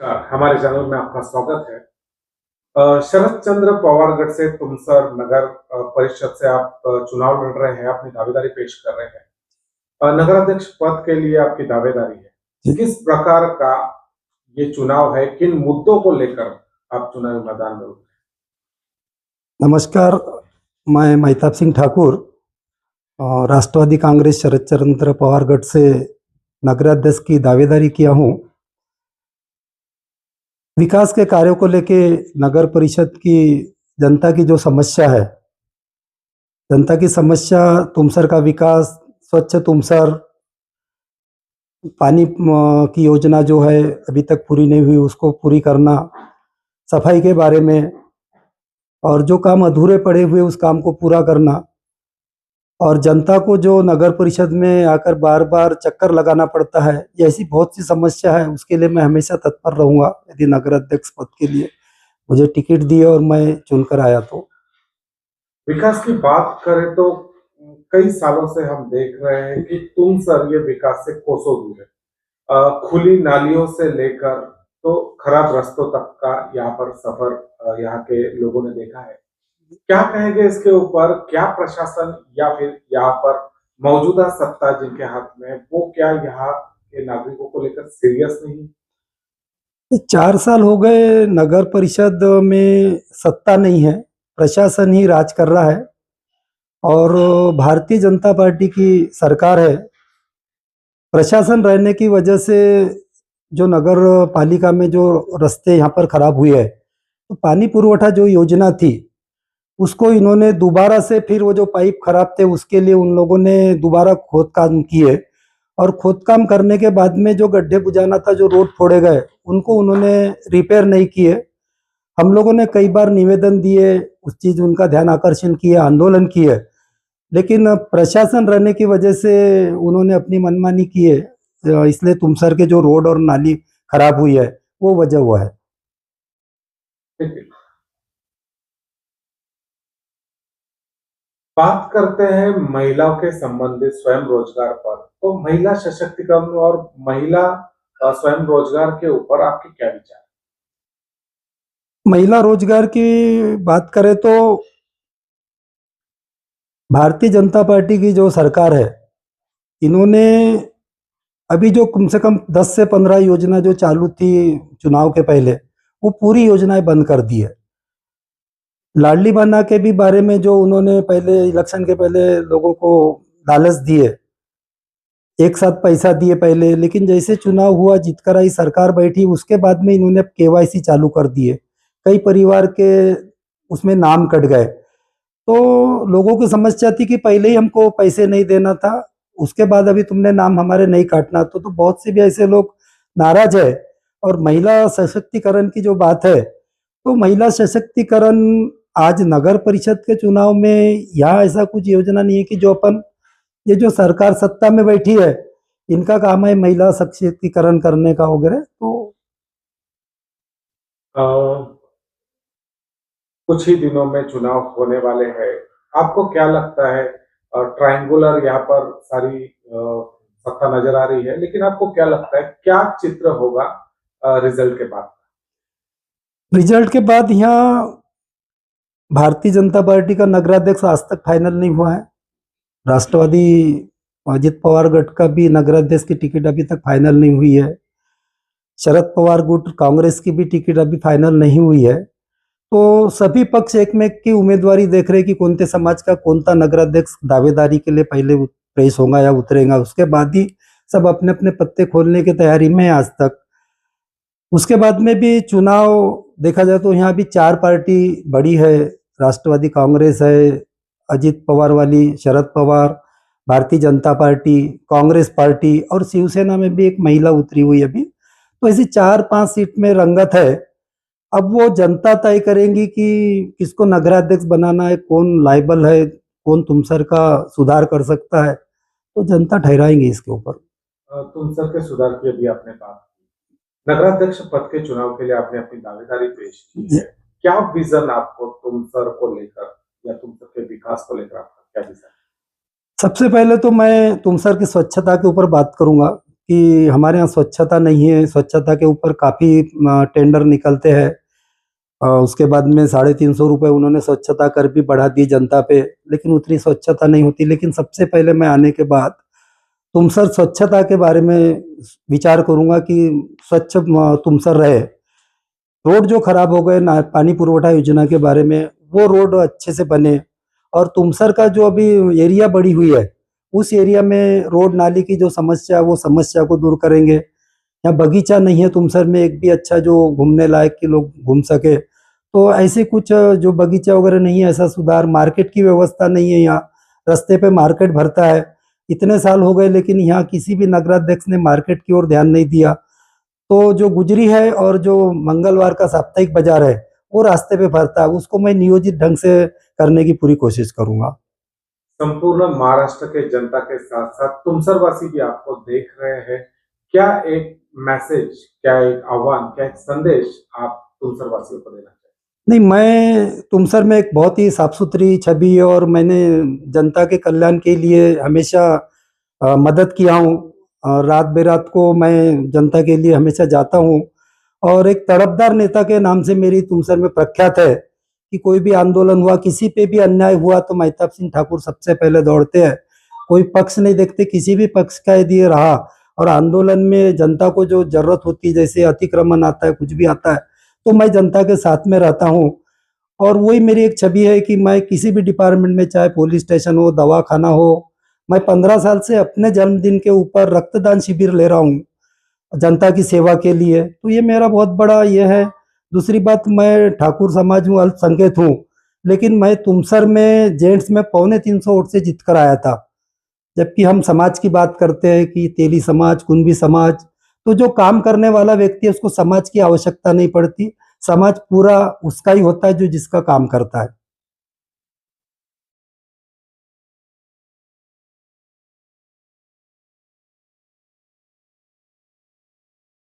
हमारे चैनल में आपका स्वागत है। शरद चंद्र पवारगढ़ से तुमसर नगर परिषद से आप चुनाव लड़ रहे हैं, अपनी दावेदारी पेश कर रहे हैं। नगर अध्यक्ष पद के लिए आपकी दावेदारी है, किस प्रकार का ये चुनाव है, किन मुद्दों को लेकर आप चुनावी मैदान में उतरे? नमस्कार, मैं महताब सिंह ठाकुर राष्ट्रवादी कांग्रेस शरद चंद्र पवारगढ़ से नगराध्यक्ष की दावेदारी किया हूँ। विकास के कार्यों को लेके नगर परिषद की जनता की जो समस्या है, जनता की समस्या तुमसर का विकास, स्वच्छ तुमसर, पानी की योजना जो है अभी तक पूरी नहीं हुई उसको पूरी करना, सफाई के बारे में, और जो काम अधूरे पड़े हुए उस काम को पूरा करना, और जनता को जो नगर परिषद में आकर बार बार चक्कर लगाना पड़ता है, ये ऐसी बहुत सी समस्या है। उसके लिए मैं हमेशा तत्पर रहूंगा यदि नगर अध्यक्ष पद के लिए मुझे टिकट दिए और मैं चुनकर आया तो। विकास की बात करें तो कई सालों से हम देख रहे हैं कि तुमसर ये विकास से कोसों दूर है। खुली नालियों से लेकर तो खराब रास्तों तक का यहाँ पर सफर यहाँ के लोगों ने देखा है। क्या कहेंगे इसके ऊपर? क्या प्रशासन या फिर यहाँ पर मौजूदा सत्ता जिनके हाथ में है, वो क्या यहाँ के नागरिकों को लेकर सीरियस नहीं? 4 साल हो गए नगर परिषद में सत्ता नहीं है, प्रशासन ही राज कर रहा है और भारतीय जनता पार्टी की सरकार है। प्रशासन रहने की वजह से जो नगर पालिका में जो रास्ते यहाँ पर खराब हुए हैं, तो पानी पुरवठा जो योजना थी उसको इन्होंने दोबारा से, फिर वो जो पाइप खराब थे उसके लिए उन लोगों ने दोबारा खोदकाम किए, और खोदकाम करने के बाद में जो गड्ढे बुझाना था, जो रोड फोड़े गए, उनको उन्होंने रिपेयर नहीं किए। हम लोगों ने कई बार निवेदन दिए, उस चीज उनका ध्यान आकर्षण किया, आंदोलन किए, लेकिन प्रशासन रहने की वजह से उन्होंने अपनी मनमानी की है, इसलिए तुमसर के जो रोड और नाली खराब हुई है वो वजह हुआ है। बात करते हैं महिलाओं के संबंधित स्वयं रोजगार पर, तो महिला सशक्तिकरण और महिला स्वयं रोजगार के ऊपर आपके क्या विचार? महिला रोजगार की बात करें तो भारतीय जनता पार्टी की जो सरकार है, इन्होंने अभी जो कम से कम 10 से 15 योजना जो चालू थी चुनाव के पहले, वो पूरी योजनाएं बंद कर दी है। लाडली बहना के भी बारे में जो उन्होंने पहले इलेक्शन के पहले लोगों को लालच दिए, एक साथ पैसा दिए पहले, लेकिन जैसे चुनाव हुआ, जीतकर आई सरकार बैठी, उसके बाद में इन्होंने केवाईसी चालू कर दिए। कई परिवार के उसमें नाम कट गए, तो लोगों की समस्या थी कि पहले ही हमको पैसे नहीं देना था, उसके बाद अभी तुमने नाम हमारे नहीं काटना। तो बहुत से भी ऐसे लोग नाराज है। और महिला सशक्तिकरण की जो बात है, तो महिला सशक्तिकरण आज नगर परिषद के चुनाव में यहाँ ऐसा कुछ योजना नहीं है कि जो अपन, ये जो सरकार सत्ता में बैठी है, इनका काम है महिला सशक्तिकरण करने का वगैरह। तो कुछ ही दिनों में चुनाव होने वाले हैं, आपको क्या लगता है? ट्रायंगुलर यहाँ पर सारी सत्ता नजर आ रही है, लेकिन आपको क्या लगता है क्या चित्र होगा रिजल्ट के बाद? रिजल्ट के बाद यहाँ भारतीय जनता पार्टी का नगराध्यक्ष आज तक फाइनल नहीं हुआ है। राष्ट्रवादी अजित पवार गट का भी नगराध्यक्ष की टिकट अभी तक फाइनल नहीं हुई है। शरद पवार गुट कांग्रेस की भी टिकट अभी फाइनल नहीं हुई है। तो सभी पक्ष एक में की उम्मीदवारी देख रहे कि कौन समाज का कौन नगराध्यक्ष दावेदारी के लिए पहले प्रेस होगा या उतरेगा, उसके बाद ही सब अपने अपने पत्ते खोलने की तैयारी में है आज तक। उसके बाद में भी चुनाव देखा जाए तो यहाँ भी 4 पार्टी बड़ी है, राष्ट्रवादी कांग्रेस है, अजित पवार वाली, शरद पवार, भारतीय जनता पार्टी, कांग्रेस पार्टी, और शिवसेना में भी एक महिला उतरी हुई अभी। तो ऐसी 4-5 सीट में रंगत है। अब वो जनता तय करेंगी कि किसको नगराध्यक्ष बनाना है, कौन लायबल है, कौन तुमसर का सुधार कर सकता है, तो जनता ठहराएंगी इसके ऊपर। तुमसर के सुधार की अभी आपने बात की, नगराध्यक्ष पद के चुनाव के लिए आपने अपनी दावेदारी पेश की है। क्या विजन आपको तुमसर को लेकर या तुमसर के विकास को लेकर आपका क्या विजन? सबसे पहले तो मैं तुमसर की स्वच्छता के ऊपर बात करूंगा कि हमारे यहाँ स्वच्छता नहीं है, स्वच्छता के ऊपर काफ़ी टेंडर निकलते हैं। उसके बाद में 350 रुपये उन्होंने स्वच्छता कर भी बढ़ा दी जनता पे, लेकिन उतनी स्वच्छता नहीं होती। लेकिन सबसे पहले मैं आने के बाद तुमसर स्वच्छता के बारे में विचार करूँगा कि स्वच्छ तुमसर रहे। रोड जो खराब हो गए ना, पानी पुरवठा योजना के बारे में, वो रोड अच्छे से बने। और तुमसर का जो अभी एरिया बढ़ी हुई है, उस एरिया में रोड नाली की जो समस्या है, वो समस्या को दूर करेंगे। यहाँ बगीचा नहीं है तुमसर में एक भी अच्छा जो घूमने लायक कि लोग घूम सके, तो ऐसे कुछ जो बगीचा वगैरह नहीं है, ऐसा सुधार। मार्केट की व्यवस्था नहीं है यहाँ, रास्ते पे मार्केट भरता है। इतने साल हो गए लेकिन यहाँ किसी भी नगराध्यक्ष ने मार्केट की ओर ध्यान नहीं दिया। तो जो गुजरी है और जो मंगलवार का साप्ताहिक बाजार है, वो रास्ते पे भरता है, उसको मैं नियोजित ढंग से करने की पूरी कोशिश करूंगा। संपूर्ण महाराष्ट्र के जनता के साथ साथ तुमसर वासी भी आपको देख रहे हैं। क्या एक मैसेज, क्या एक आह्वान, क्या एक संदेश आप तुमसर वासियों को देना चाहेंगे? नहीं, मैं तुमसर में एक बहुत ही साफ सुथरी छवि है और मैंने जनता के कल्याण के लिए हमेशा मदद किया हूँ। रात बेरात को मैं जनता के लिए हमेशा जाता हूँ और एक तड़पदार नेता के नाम से मेरी तुमसर में प्रख्यात है कि कोई भी आंदोलन हुआ, किसी पे भी अन्याय हुआ तो महताब सिंह ठाकुर सबसे पहले दौड़ते हैं। कोई पक्ष नहीं देखते, किसी भी पक्ष का यदि रहा और आंदोलन में जनता को जो जरूरत होती है, जैसे अतिक्रमण आता है, कुछ भी आता है, तो मैं जनता के साथ में रहता हूँ। और वही मेरी एक छवि है कि मैं किसी भी डिपार्टमेंट में, चाहे पुलिस स्टेशन हो, दवाखाना हो, मैं 15 साल से अपने जन्मदिन के ऊपर रक्तदान शिविर ले रहा हूँ जनता की सेवा के लिए। तो ये मेरा बहुत बड़ा ये है। दूसरी बात, मैं ठाकुर समाज हूँ, अल्पसंख्यक हूँ, लेकिन मैं तुमसर में जेंट्स में 350 वोट से जीत कर आया था। जबकि हम समाज की बात करते हैं कि तेली समाज, कुंभी समाज, तो जो काम करने वाला व्यक्ति है उसको समाज की आवश्यकता नहीं पड़ती। समाज पूरा उसका ही होता है जो जिसका काम करता है।